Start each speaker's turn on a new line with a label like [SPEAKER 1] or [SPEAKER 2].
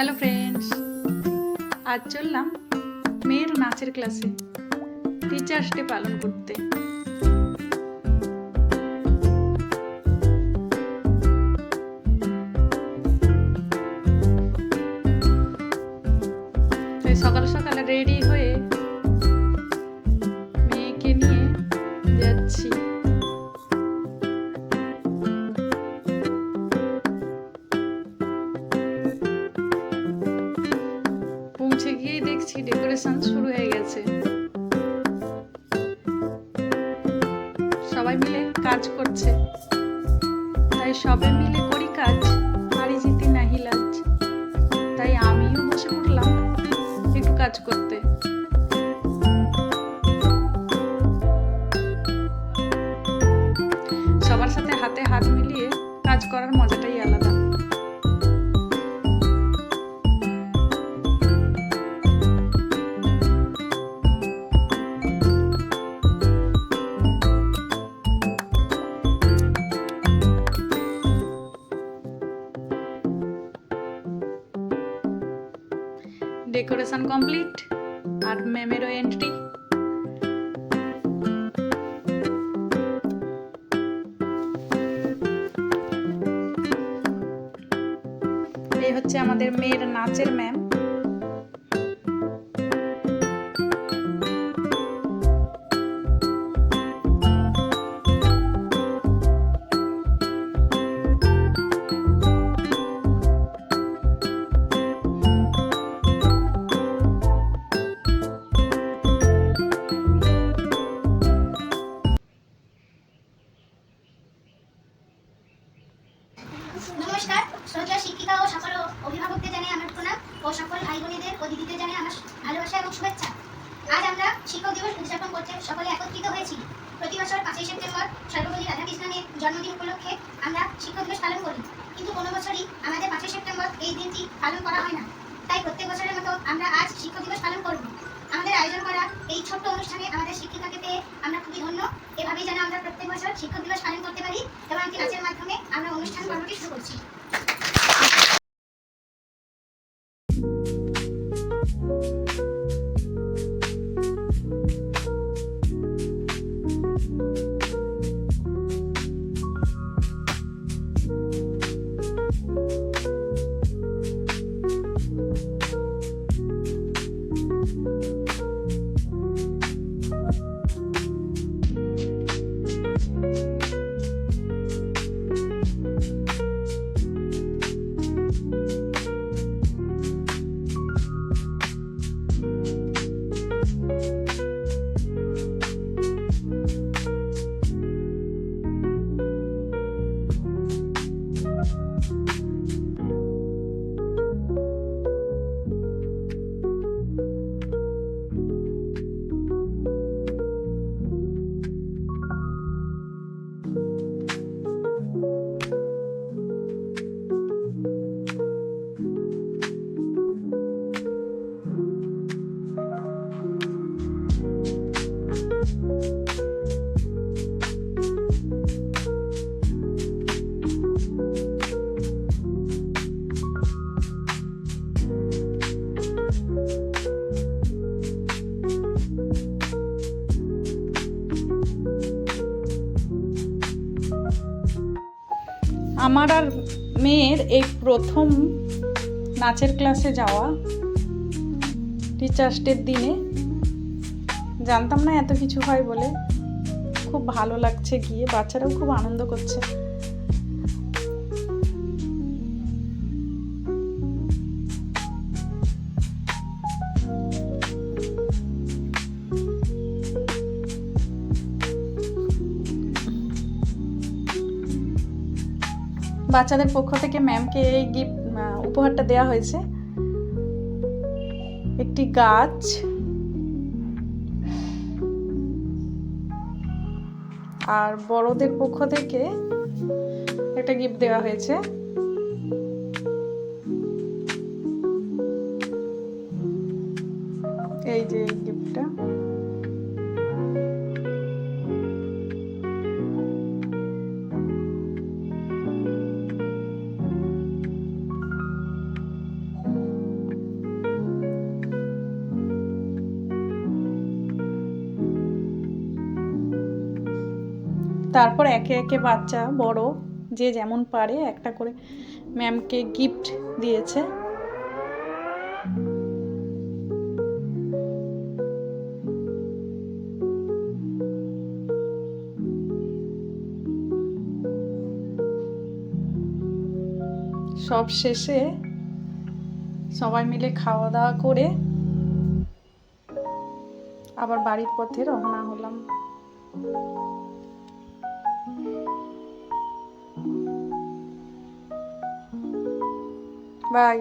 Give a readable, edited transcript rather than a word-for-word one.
[SPEAKER 1] Hello friends, আজ চললাম মেয়ের নাচের ক্লাসে টিচার্স ডে পালন করতে। তাই সকাল সকালে রেডি হয়ে মেয়েকে নিয়ে যাচ্ছি। পৌঁছে গিয়েই দেখছি ডেকোরেশন শুরু হয়ে গেছে। সবাই মিলে কাজ করছে, তাই সবাই মিলে করি কাজ, হারি জিতি নাহি লাজ। তাই আমিও বসে পড়লাম একটু কাজ করতে। সবার সাথে হাতে হাত মিলিয়ে কাজ করার মজাটাই আলাদা। ডেকোরেশন কমপ্লিট আর ম্যামেরও এন্ট্রি। এই হচ্ছে আমাদের মেয়ের নাচের ম্যাম।
[SPEAKER 2] নমস্কার, শ্রদ্ধেয় শিক্ষিকা ও সকল অভিভাবকদের জানাই আমার প্রণাম ও সকল ভাই বোনেদের ও দিদিদের জানাই আমার ভালোবাসা এবং শুভেচ্ছা। আজ আমরা শিক্ষক দিবস উদযাপন করতে সকলে একত্রিত হয়েছি। প্রতি বছর 5ই সেপ্টেম্বর সর্বপল্লী রাধাকৃষ্ণনের জন্মদিন উপলক্ষে আমরা শিক্ষক দিবস পালন করি, কিন্তু কোনো বছরই আমাদের 5ই সেপ্টেম্বর এই দিনটি পালন করা হয় না। তাই প্রত্যেক বছরের মতো আমরা আজ শিক্ষক দিবস পালন করব। আমাদের আয়োজন করা এই ছোট্ট অনুষ্ঠানে আমাদের শিক্ষিকাকে পেয়ে আমরা খুবই ধন্য। এভাবেই যেন আমরা প্রত্যেক বছর শিক্ষক দিবস পালন করতে পারি এবং একটি নাচের মাধ্যমে আমরা অনুষ্ঠান পর্বটি শুরু করছি।
[SPEAKER 1] আমার আর মেয়ের এই প্রথম নাচের ক্লাসে যাওয়া টিচার্স ডের দিনে। জানতাম না এত কিছু হয় বলে, খুব ভালো লাগছে গিয়ে, বাচ্চারাও খুব আনন্দ করছে। বাচ্চাদের পক্ষ থেকে ম্যামকে এই গিফট উপহারটা দেওয়া হয়েছে, একটি গাছ, আর বড়দের পক্ষ থেকে একটা গিফট দেওয়া হয়েছে। এই যে গিফটটা। তারপর একে একে বাচ্চা বড় যে যেমন পারে একটা করে ম্যামকে গিফট দিয়েছে। সব শেষে সবাই মিলে খাওয়া দাওয়া করে আবার বাড়ির পথে রওনা হলাম। বাই।